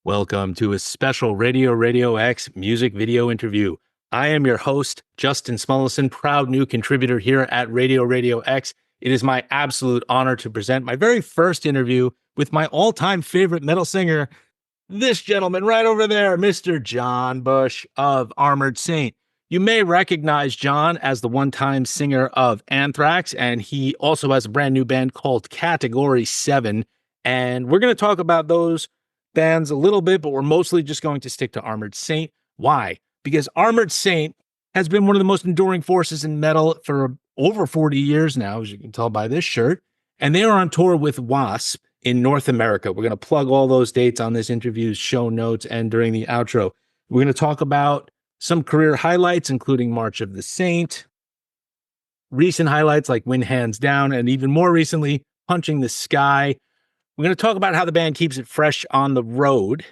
Welcome to a special Radio X music video interview. I am your host, Justin Smulison, proud new contributor here at RadioX. It is my absolute honor to present my very first interview with my all-time favorite metal singer, this gentleman right over there, Mr. John Bush of Armored Saint. You may recognize John as the one-time singer of Anthrax, and he also has a brand new band called Category 7. And we're going to talk about those bands a little bit, but we're mostly just going to stick to Armored Saint. Why? Because Armored Saint has been one of the most enduring forces in metal for over 40 years now, as you can tell by this shirt. And they are on tour with W.A.S.P in North America. We're going to plug all those dates on this interview's show notes and during the outro. We're going to talk about some career highlights, including March of the Saint, recent highlights like Win Hands Down, and even more recently, Punching the Sky. We're going to talk about how the band keeps it fresh on the road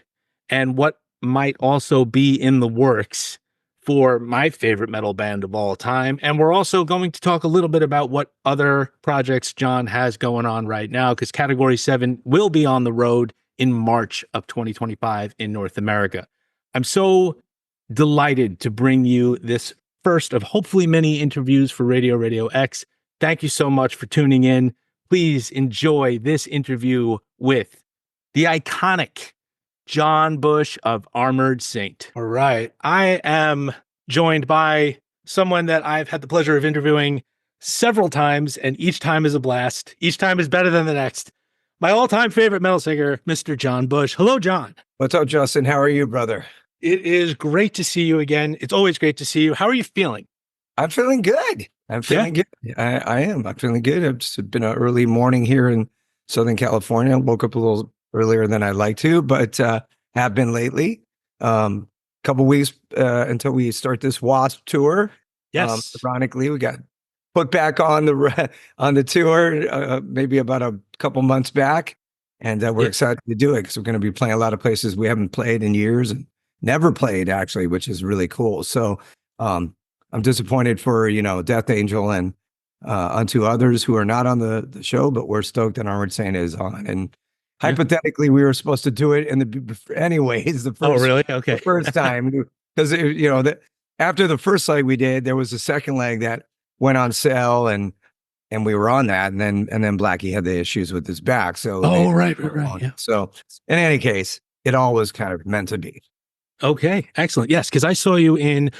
and what might also be in the works for my favorite metal band of all time. And we're also going to talk a little bit about what other projects John has going on right now, because Category 7 will be on the road in March of 2025 in North America. I'm so delighted to bring you this first of hopefully many interviews for RadioX. Thank you so much for tuning in. Please enjoy this interview with the iconic John Bush of Armored Saint. All right. I am joined by someone that I've had the pleasure of interviewing several times, and each time is a blast. Each time is better than the next. My all-time favorite metal singer, Mr. John Bush. Hello, John. What's up, Justin? How are you, brother? It is great to see you again. It's always great to see you. How are you feeling? I'm feeling good. I'm feeling good. I am. I'm feeling good. It's been an early morning here in Southern California. I woke up a little earlier than I'd like to, but have been lately. Couple weeks until we start this W.A.S.P tour. Yes. Ironically, we got put back on the tour maybe about a couple months back, and we're excited to do it because we're going to be playing a lot of places we haven't played in years and never played actually, which is really cool. So I'm disappointed for Death Angel and Unto Others who are not on the show, but we're stoked that Armored Saint is on. And hypothetically, we were supposed to do it anyways. The first time, because after the first leg we did, there was a second leg that went on sale, and we were on that, and then Blackie had the issues with his back. So right. Yeah. So in any case, it all was kind of meant to be. Okay, excellent. Yes, because I saw you in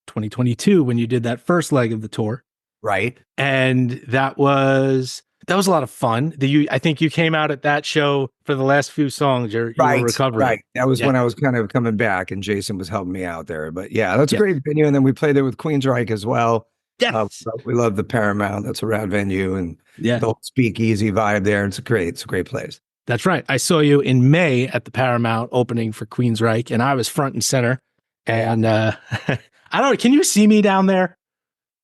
2022 when you did that first leg of the tour. Right. And that was a lot of fun. I think you came out at that show for the last few songs. You were recovering. Right. That was when I was kind of coming back, and Jason was helping me out there. But yeah, that's a great venue. And then we played there with Queensryche as well. Yes. We love the Paramount. That's a rad venue, and the whole speakeasy vibe there. It's a great place. That's right. I saw you in May at the Paramount opening for Queensryche, and I was front and center. And I don't know, can you see me down there?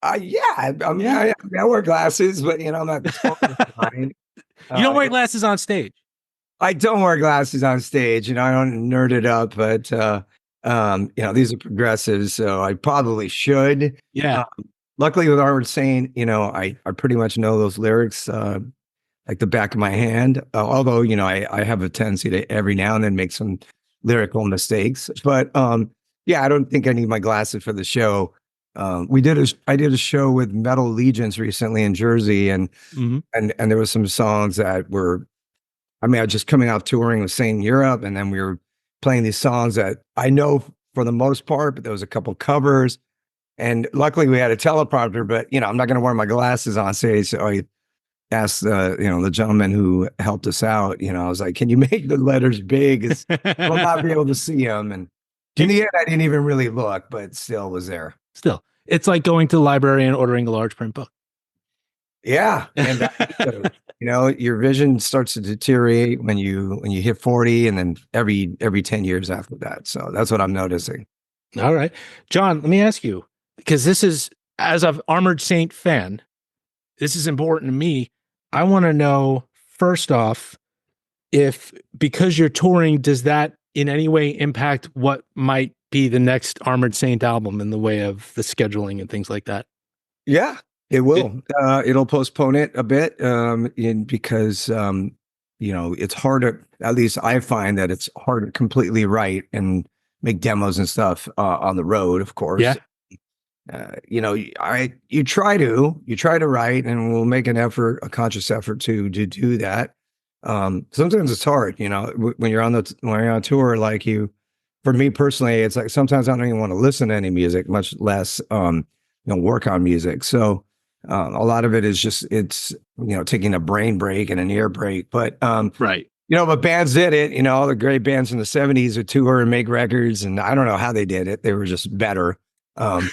I wear glasses, but I'm not. You don't wear glasses on stage. I don't wear glasses on stage. I don't nerd it up, but these are progressives, so I probably should. Yeah. Luckily, with Armored Saint, I pretty much know those lyrics like the back of my hand. Although I have a tendency to every now and then make some lyrical mistakes, but I don't think I need my glasses for the show. I did a show with Metal Legions recently in Jersey, and there were some songs that were, I was just coming out touring with Saint in Europe, and then we were playing these songs that I know for the most part, but there was a couple covers, and luckily we had a teleprompter, but I'm not going to wear my glasses on stage. So I asked the gentleman who helped us out, I was like, can you make the letters big? We'll not be able to see them. And in the end, I didn't even really look, but still was there. Still, it's like going to the library and ordering a large print book. Yeah. And your vision starts to deteriorate when you hit 40, and then every 10 years after that. So that's what I'm noticing. All right, John, let me ask you, because this is, as an Armored Saint fan, this is important to me. I want to know, first off, if, because you're touring, does that in any way impact what might be the next Armored Saint album in the way of the scheduling and things like that? Yeah, it will. It'll postpone it a bit because it's hard to, at least I find that it's hard to completely write and make demos and stuff on the road, of course. Yeah. You try to write, and we'll make an effort, a conscious effort to do that. Sometimes it's hard, when you're when you're on tour, like for me personally, it's like sometimes I don't even want to listen to any music, much less work on music. So a lot of it is just taking a brain break and an ear break. But Right. but bands did it. All the great bands in the '70s would tour and make records, and I don't know how they did it. They were just better. Um,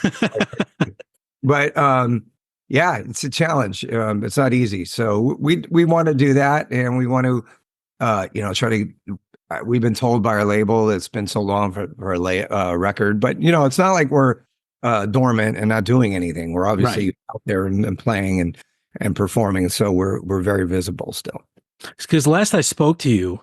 but yeah, it's a challenge. It's not easy. So we want to do that, and we want to try to. We've been told by our label it's been so long for a record, but it's not like we're dormant and not doing anything. We're obviously out there and playing and performing, so we're very visible still. Because last I spoke to you,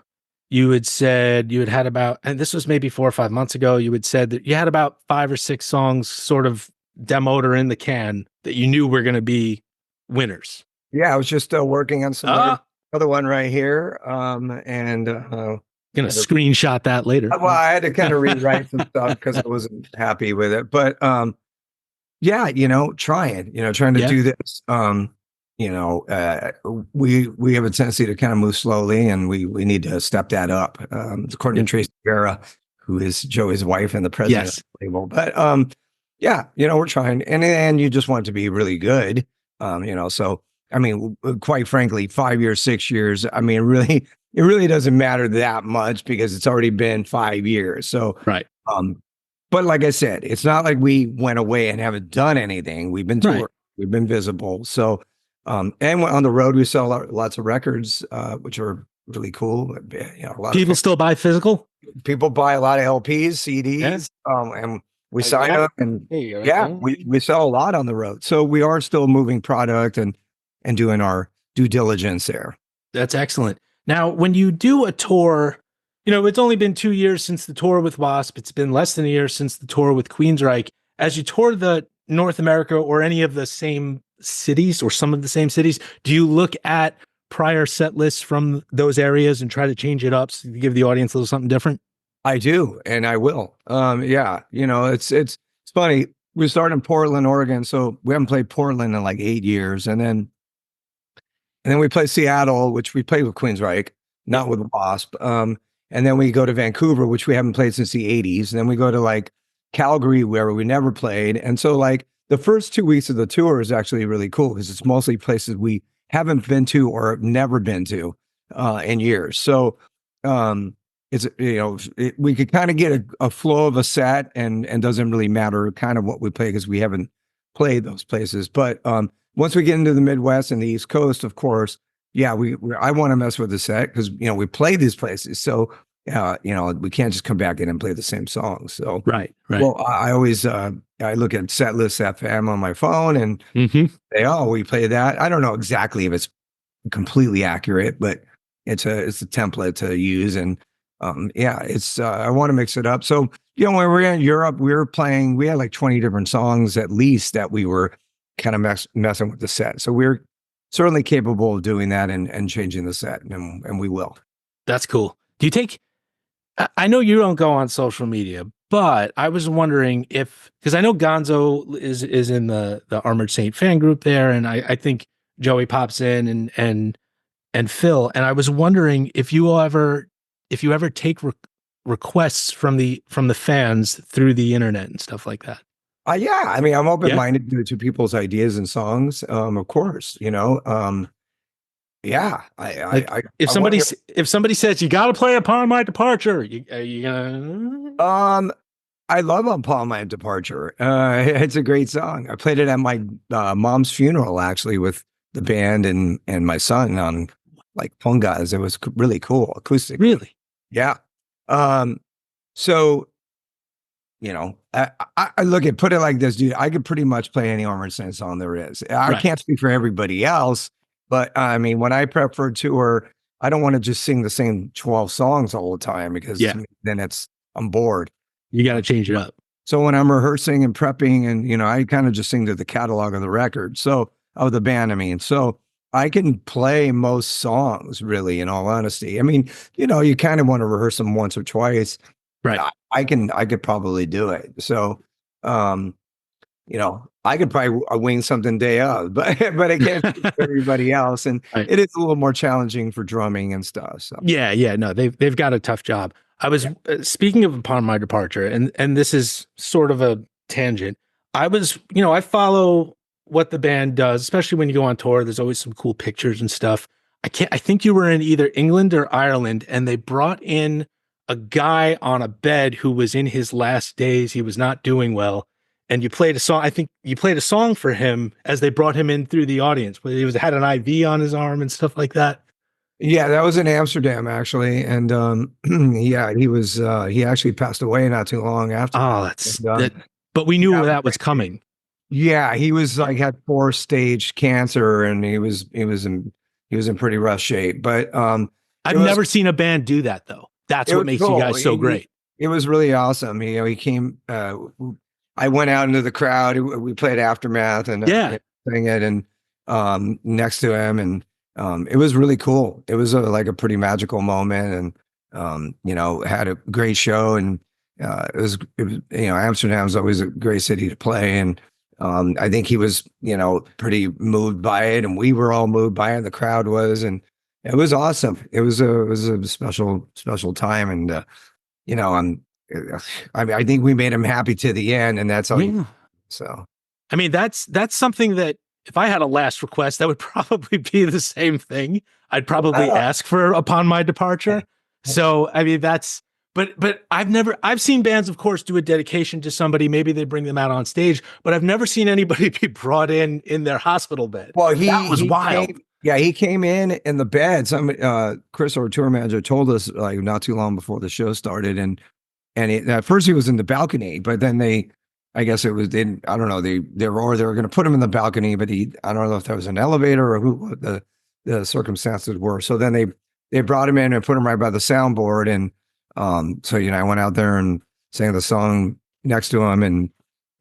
you had said you had about, and this was maybe 4 or 5 months ago, you had said that you had about 5 or 6 songs sort of demoed or in the can that you knew were going to be winners. Yeah, I was just working on some other one right here, and gonna screenshot that later. Well, I had to kind of rewrite some stuff because I wasn't happy with it, but yeah, trying to do this. We have a tendency to kind of move slowly, and we need to step that up. According to Tracy Guerra, who is Joey's wife and the president of the label. But yeah, we're trying, and you just want it to be really good. So I mean, quite frankly, 5 years, 6 years, I mean, it really doesn't matter that much because it's already been 5 years. So right. But like I said, it's not like we went away and haven't done anything. We've been touring, we've been visible. So and on the road, we sell lots of records, which are really cool. People still buy physical? People buy a lot of LPs, CDs, and we sign up, and we sell a lot on the road. So we are still moving product and doing our due diligence there. That's excellent. Now, when you do a tour, it's only been 2 years since the tour with W.A.S.P. It's been less than a year since the tour with Queensryche. As you tour the North America or any of the same cities or some of the same cities, do you look at prior set lists from those areas and try to change it up to give the audience a little something different? I do, and I will. Yeah, it's funny. We started in Portland, Oregon, so we haven't played Portland in like 8 years, and then we play Seattle, which we played with Queensryche, not with W.A.S.P. And then we go to Vancouver, which we haven't played since the '80s. And then we go to like Calgary, where we never played. And so like the first 2 weeks of the tour is actually really cool because it's mostly places we haven't been to or have never been to in years. So it's we could kind of get a flow of a set, and doesn't really matter kind of what we play because we haven't played those places. But once we get into the Midwest and the East Coast, of course, yeah, I want to mess with the set because we play these places, so we can't just come back in and play the same songs. So right. Well, I always I look at Setlist FM on my phone and say, oh, we play that. I don't know exactly if it's completely accurate, but it's a template to use, and it's I want to mix it up. So when we were in Europe, we had like 20 different songs at least that we were kind of messing with the set. So we're certainly capable of doing that and changing the set, and we will. That's cool. Do you take, I know you don't go on social media, but I was wondering because I know Gonzo is in the Armored Saint fan group there, and I think Joey pops in and Phil, and I was wondering if you ever take requests from the fans through the internet and stuff like that. Yeah, I mean, I'm open-minded to people's ideas and songs. Of course, yeah. If somebody says you got to play Upon My Departure, are you gonna? I love Upon My Departure. It's a great song. I played it at my mom's funeral actually with the band and my son on like congas. It was really cool, acoustic. Really? Yeah. So. I look at put it like this, dude. I could pretty much play any Armored Saint song there is. I can't speak for everybody else, but I mean, when I prep for a tour, I don't want to just sing the same 12 songs all the time because then I'm bored. You got to change it up. So when I'm rehearsing and prepping, and I kind of just sing to the catalog of the record, so of the band. I mean, so I can play most songs, really, in all honesty. I mean, you kind of want to rehearse them once or twice. Right. I could probably do it. So, um, I could probably wing something day of, but I can't do it for everybody else. And Right. it is a little more challenging for drumming and stuff. So, Yeah, no, they've got a tough job. I was speaking of Upon My Departure, and this is sort of a tangent. I was, I follow what the band does, especially when you go on tour. There's always some cool pictures and stuff. I think you were in either England or Ireland, and they brought in a guy on a bed who was in his last days. He was not doing well. And you played a song. I think you played a song for him as they brought him in through the audience. He had an IV on his arm and stuff like that. yeah, that was in Amsterdam actually. And yeah, he actually passed away not too long after. Oh, that's And, that. But we knew yeah, that was coming. yeah, he was like had 4-stage cancer, and he was in pretty rough shape. But I've never seen a band do that though. That's it what was makes you cool. guys so great. It was really awesome. He came. I went out into the crowd. We played Aftermath and Yeah. sang it, and next to him, and it was really cool. It was like a pretty magical moment, and had a great show, and it was Amsterdam's always a great city to play, and I think he was pretty moved by it, and we were all moved by it. The crowd was, and it was awesome. It was a special time, and I think we made him happy to the end, and that's all. Yeah. So, I mean, that's something that if I had a last request, that would probably be the same thing. I'd probably ask for Upon My Departure. So, I mean, but I've seen bands, of course, do a dedication to somebody. Maybe they bring them out on stage, but I've never seen anybody be brought in their hospital bed. well, that was wild. He came in the bed. Chris, our tour manager, told us like not too long before the show started, and at first he was in the balcony, but then I guess it was, I don't know, they were going to put him in the balcony, but I don't know if that was an elevator or what the circumstances were. So then they brought him in and put him right by the soundboard. And so, I went out there and sang the song next to him. And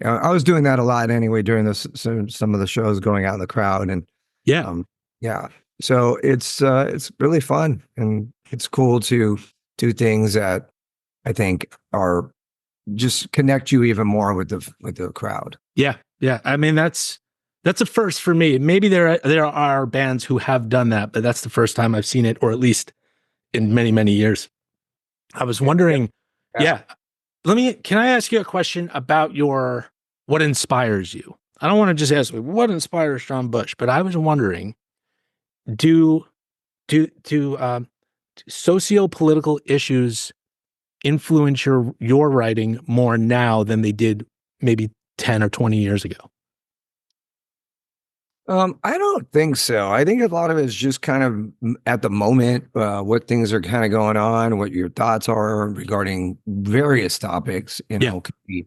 I was doing that a lot anyway during some of the shows, going out in the crowd. And yeah. Yeah. So it's really fun, and it's cool to do things that I think are just connect you even more with the crowd. Yeah. I mean, that's a first for me. Maybe there are bands who have done that, but that's the first time I've seen it, or at least in many, many years. I was wondering, can I ask you a question about what inspires you? I don't want to just ask what inspires John Bush, but I was wondering, do socio-political issues influence your writing more now than they did maybe 10 or 20 years ago? I don't think so. I think a lot of it is just kind of at the moment, what things are kind of going on, what your thoughts are regarding various topics. It could be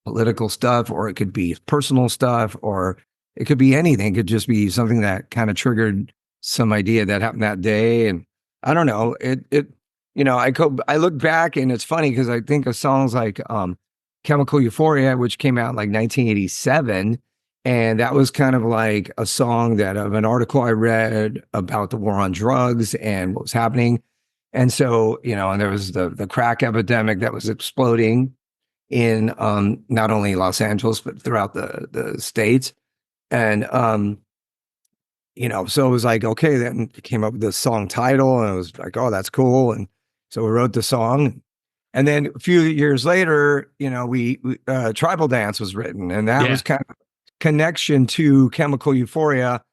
political stuff, or it could be personal stuff, or it could be anything. It could just be something that kind of triggered some idea that happened that day. And I don't know, I look back, and it's funny because I think of songs like Chemical Euphoria, which came out in like 1987. And that was kind of like a song of an article I read about the war on drugs and what was happening. And so, and there was the crack epidemic that was exploding in not only Los Angeles, but throughout the States. And, so it was like, okay, then it came up with this song title, and it was like, oh, that's cool. And so we wrote the song. And then a few years later, we Tribal Dance was written, and that was kind of connection to Chemical Euphoria,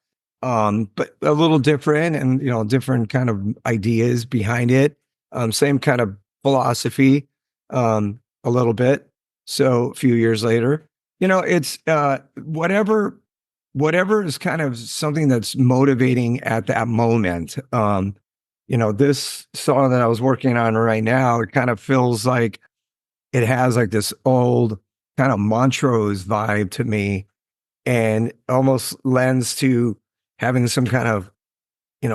but a little different, and different kind of ideas behind it. Same kind of philosophy, a little bit. So a few years later, it's whatever is kind of something that's motivating at that moment. This song that I was working on right now, it kind of feels like it has like this old kind of Montrose vibe to me, and almost lends to having some kind of,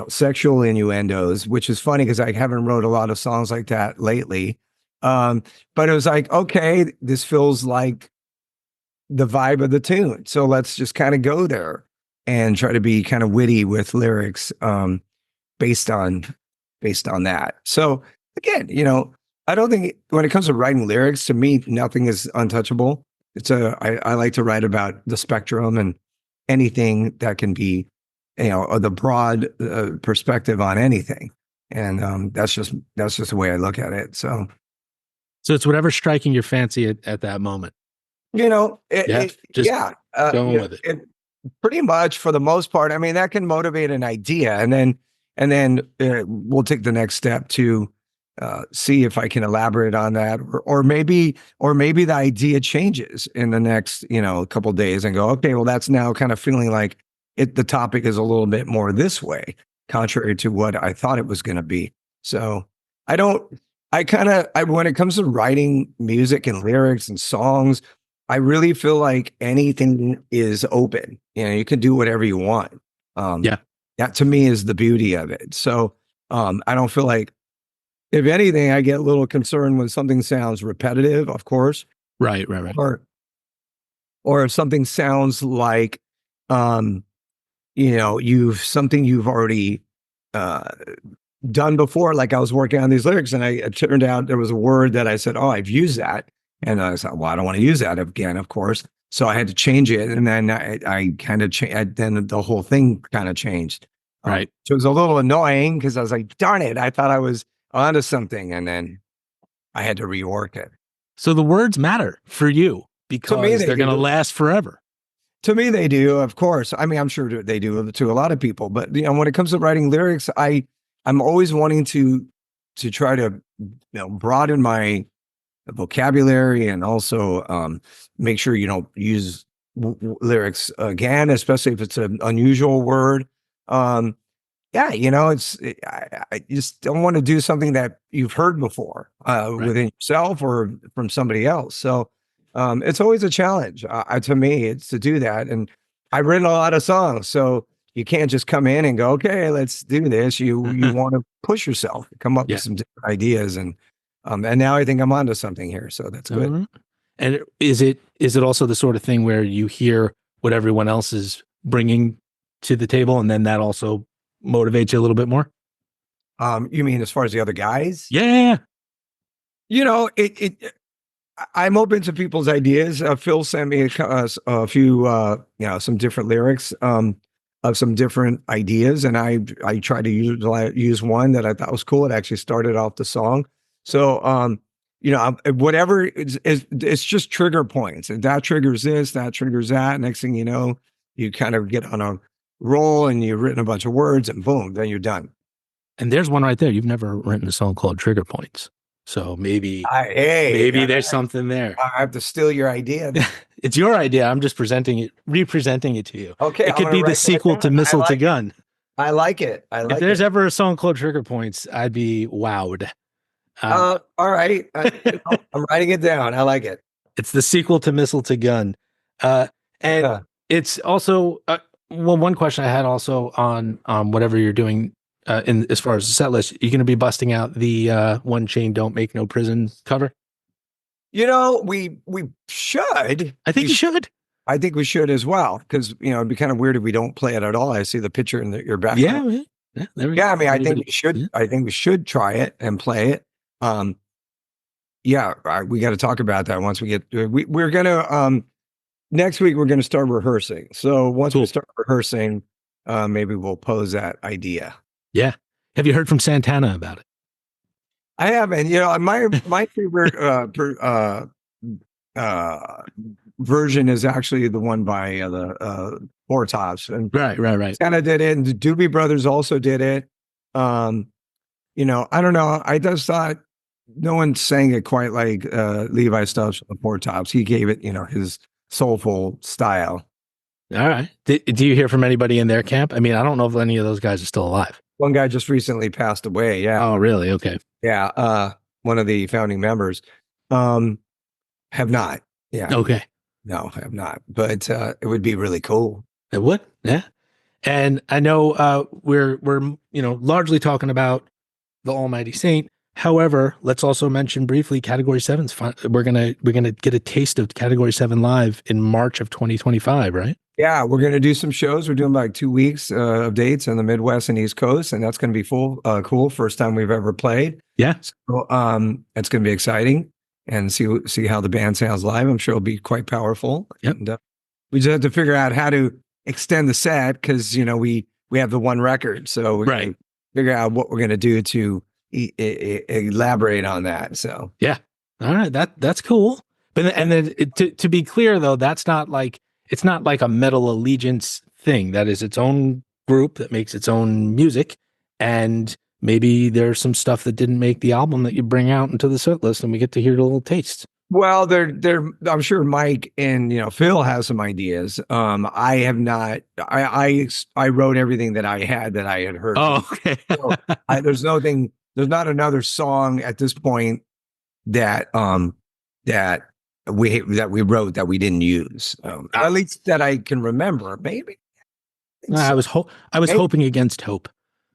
sexual innuendos, which is funny because I haven't wrote a lot of songs like that lately. But it was like, okay, this feels like the vibe of the tune, so let's just kind of go there. and try to be kind of witty with lyrics based on that. So again, I don't think when it comes to writing lyrics, to me, nothing is untouchable. I like to write about the spectrum and anything that can be, the broad perspective on anything. And that's just the way I look at it. So it's whatever's striking your fancy at that moment. Just going with it. Pretty much for the most part. I mean, that can motivate an idea, and then we'll take the next step to see if I can elaborate on that, or maybe the idea changes in the next couple of days, and go, okay, well, that's now kind of feeling like the topic is a little bit more this way, contrary to what I thought it was going to be. So when it comes to writing music and lyrics and songs, I really feel like anything is open. You can do whatever you want. That to me is the beauty of it. So I don't feel like, if anything, I get a little concerned when something sounds repetitive, of course. Right. Or if something sounds like, something you've already done before. Like I was working on these lyrics, and it turned out there was a word that I said, oh, I've used that. And I said, well, I don't want to use that again, of course. So I had to change it. And then I kind of changed, then the whole thing kind of changed. Right. So it was a little annoying because I was like, darn it, I thought I was onto something. And then I had to rework it. So the words matter for you because they're going to last forever. To me, they do, of course. I mean, I'm sure they do to a lot of people. But when it comes to writing lyrics, I'm always wanting to try to broaden my vocabulary, and also make sure you don't use lyrics again, especially if it's an unusual word. I just don't want to do something that you've heard before within yourself or from somebody else. So it's always a challenge to me. It's to do that, and I've written a lot of songs, so you can't just come in and go, okay, let's do this. You want to push yourself, come up with some different ideas, and now I think I'm onto something here, so that's good. Mm-hmm. And is it also the sort of thing where you hear what everyone else is bringing to the table, and then that also motivates you a little bit more? You mean as far as the other guys? Yeah. I'm open to people's ideas. Phil sent me a few, some different lyrics of some different ideas, and I tried to use one that I thought was cool. It actually started off the song. So, whatever it's just trigger points, and that triggers this, that triggers that. Next thing you know, you kind of get on a roll, and you've written a bunch of words, and boom, then you're done. And there's one right there. You've never written a song called Trigger Points. So maybe there's something there. I have to steal your idea. It's your idea. I'm just representing it to you. Okay. It could be the sequel to Missile to Gun. I like it. If there's ever a song called Trigger Points, I'd be wowed. All right. I'm writing it down. I like it. It's the sequel to Missile to Gun. It's also, one question I had also on whatever you're doing in as far as the set list, you're going to be busting out the One Chain Don't Make No Prison cover? We should. I think you should. I think we should as well, because it'd be kind of weird if we don't play it at all. I see the picture in your background. Yeah. There we go. I mean, I think we should. Yeah. I think we should try it and play it. We got to talk about that once we get. We're gonna next week. We're gonna start rehearsing. So once we start rehearsing, maybe we'll pose that idea. Yeah. Have you heard from Santana about it? I haven't. My favorite version is actually the one by the Four Tops. And right. Santana did it, and the Doobie Brothers also did it. I don't know. I just thought no one sang it quite like Levi Stubbs from the Four Tops. He gave it, his soulful style. All right. Do you hear from anybody in their camp? I mean, I don't know if any of those guys are still alive. One guy just recently passed away. Yeah. Oh, really? Okay. Yeah. One of the founding members. Have not. Yeah. Okay. No, I have not. But it would be really cool. It would. Yeah. And I know we're largely talking about the Almighty Saint, However, let's also mention briefly Category 7's fun. We're gonna get a taste of Category 7 live in March of 2025, right? Yeah, we're going to do some shows. We're doing like 2 weeks of dates in the Midwest and East Coast, and that's going to be cool. First time we've ever played. Yeah. So it's going to be exciting, and see how the band sounds live. I'm sure it'll be quite powerful. Yep. And we just have to figure out how to extend the set because we have the one record, so we're going to figure out what we're going to do to elaborate on that. So yeah, all right, that's cool. But and then to be clear though, that's not like it's not like a metal allegiance thing. That is its own group that makes its own music, and maybe there's some stuff that didn't make the album that you bring out into the set list, and we get to hear a little taste. Well, I'm sure Mike and Phil has some ideas. I have not. I wrote everything that I had heard. Oh, okay. So there's not another song at this point that we wrote that we didn't use. At least that I can remember. Maybe. I was hoping against hope.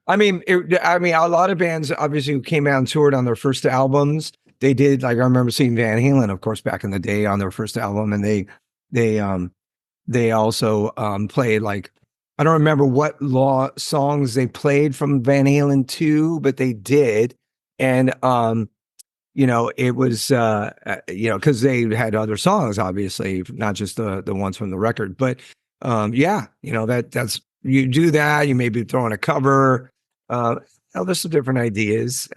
I mean, a lot of bands obviously who came out and toured on their first albums. They did, like I remember seeing Van Halen, of course, back in the day on their first album, and they also played like I don't remember what songs they played from Van Halen 2, but they did, and it was because they had other songs, obviously, not just the ones from the record, but that's you do that, you maybe throw in a cover. There's some different ideas.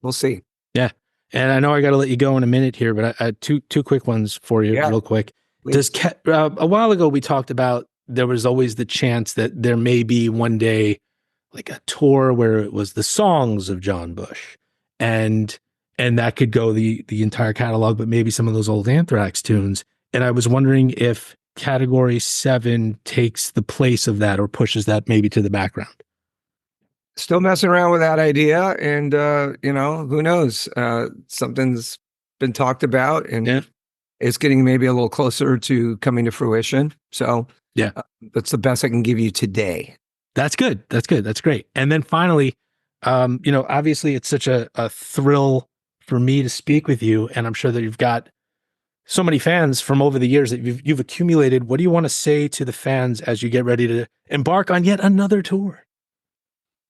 We'll see. Yeah. And I know I got to let you go in a minute here, but I had two quick ones for you real quick. Please. A while ago, we talked about there was always the chance that there may be one day like a tour where it was the songs of John Bush and that could go the entire catalog, but maybe some of those old Anthrax tunes. And I was wondering if Category 7 takes the place of that or pushes that maybe to the background. Still messing around with that idea, and who knows? Something's been talked about, and it's getting maybe a little closer to coming to fruition. So that's the best I can give you today. That's good. That's good. That's great. And then finally, obviously it's such a thrill for me to speak with you, and I'm sure that you've got so many fans from over the years that you've accumulated. What do you want to say to the fans as you get ready to embark on yet another tour?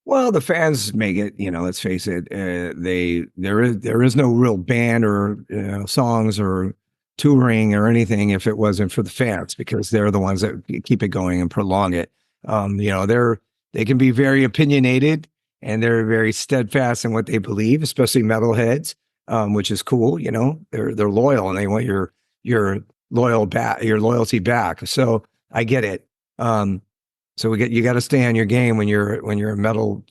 Well, the fans make it, let's face it, there is no real band or songs or touring or anything if it wasn't for the fans, because they're the ones that keep it going and prolong it. They can be very opinionated and they're very steadfast in what they believe, especially metalheads, which is cool. They're loyal and they want your loyalty back. So I get it. So you got to stay on your game when you're a metal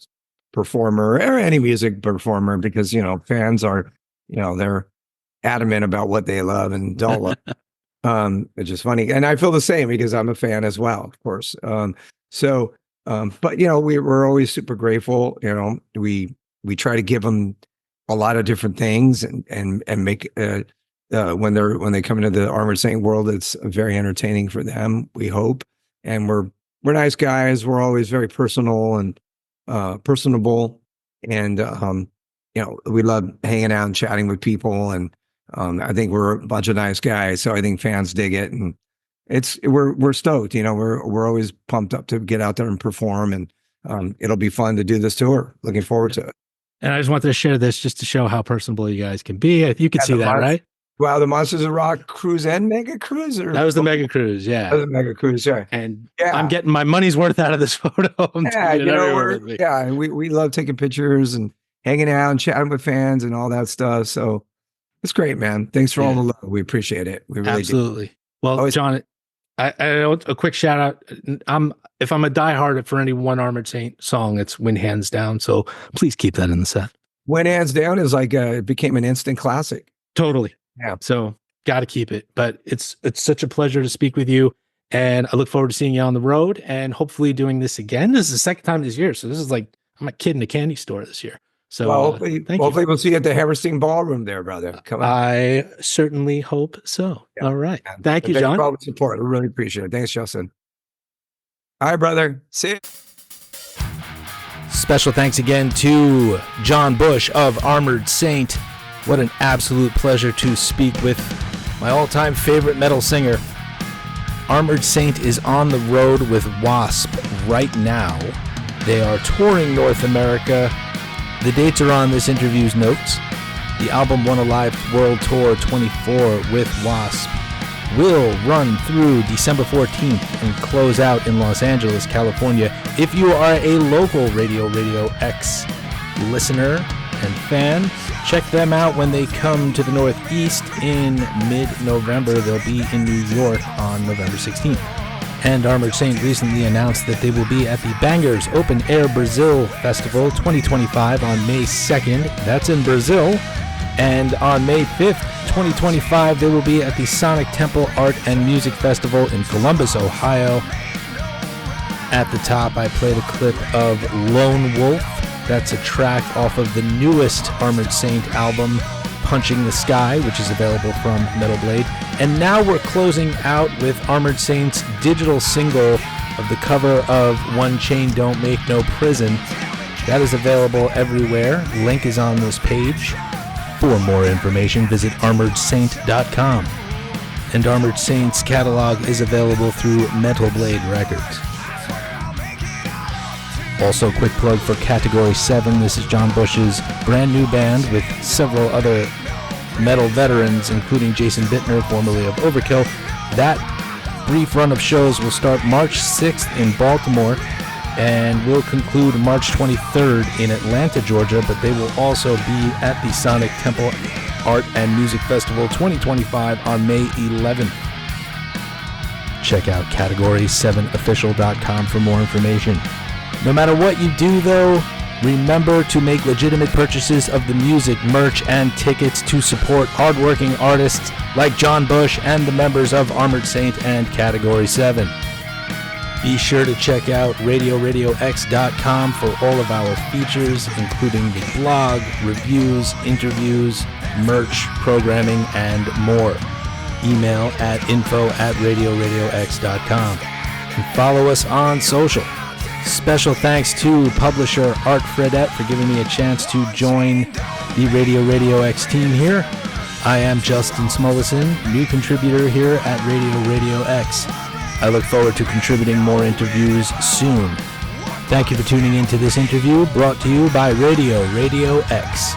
performer or any music performer, because fans are they're adamant about what they love and don't love. It's just funny, and I feel the same because I'm a fan as well, of course. But we're always super grateful. We try to give them a lot of different things and make when they come into the Armored Saint world, it's very entertaining for them. We hope, and we're nice guys. We're always very personal and personable, and we love hanging out and chatting with people. And I think we're a bunch of nice guys, so I think fans dig it, and we're stoked. We're always pumped up to get out there and perform, and it'll be fun to do this tour. Looking forward to it. And I just wanted to share this just to show how personable you guys can be. You can see that, right? Wow, the Monsters of Rock cruise and mega cruise? That was the mega cruise, yeah. That was the mega cruise, yeah. And I'm getting my money's worth out of this photo. We love taking pictures and hanging out and chatting with fans and all that stuff. So it's great, man. Thanks for all the love. We appreciate it. We really absolutely do. Well, always, John, I a quick shout out. If I'm a diehard for any one Armored Saint song, it's When Hands Down. So please keep that in the set. When Hands Down is like it became an instant classic. Totally. Yeah. So got to keep it. But it's such a pleasure to speak with you, and I look forward to seeing you on the road and hopefully doing this again. This is the second time this year, so this is like I'm a kid in a candy store this year. So hopefully we'll see you at the Hammerstein Ballroom there, brother. Come on. I certainly hope so. Yeah. All right. Thank you, John. For all the support. I really appreciate it. Thanks, Justin. All right, brother. See you. Special thanks again to John Bush of Armored Saint. What an absolute pleasure to speak with my all-time favorite metal singer. Armored Saint is on the road with W.A.S.P right now. They are touring North America. The dates are on this interview's notes. The album One Alive World Tour 24 with W.A.S.P will run through December 14th and close out in Los Angeles, California. If you are a local RadioRadioX listener and fan, check them out when they come to the Northeast in mid-November. They'll be in New York on November 16th. And Armored Saint recently announced that they will be at the Bangers Open Air Brazil Festival 2025 on May 2nd. That's in Brazil. And on May 5th, 2025, they will be at the Sonic Temple Art and Music Festival in Columbus, Ohio. At the top, I played a clip of Lone Wolf. That's a track off of the newest Armored Saint album, Punching the Sky, which is available from Metal Blade. And now we're closing out with Armored Saint's digital single of the cover of One Chain Don't Make No Prison. That is available everywhere. Link is on this page. For more information, visit armoredsaint.com. And Armored Saint's catalog is available through Metal Blade Records. Also, quick plug for Category 7. This is John Bush's brand new band with several other metal veterans, including Jason Bittner, formerly of Overkill. That brief run of shows will start March 6th in Baltimore and will conclude March 23rd in Atlanta, Georgia, but they will also be at the Sonic Temple Art and Music Festival 2025 on May 11th. Check out category7official.com for more information. No matter what you do, though, remember to make legitimate purchases of the music, merch, and tickets to support hardworking artists like John Bush and the members of Armored Saint and Category 7. Be sure to check out RadioRadioX.com for all of our features, including the blog, reviews, interviews, merch, programming, and more. Email at info@RadioRadioX.com. And follow us on social. Special thanks to publisher Art Fredette for giving me a chance to join the RadioRadioX team here. I am Justin Smulison, new contributor here at RadioRadioX. I look forward to contributing more interviews soon. Thank you for tuning into this interview brought to you by RadioRadioX.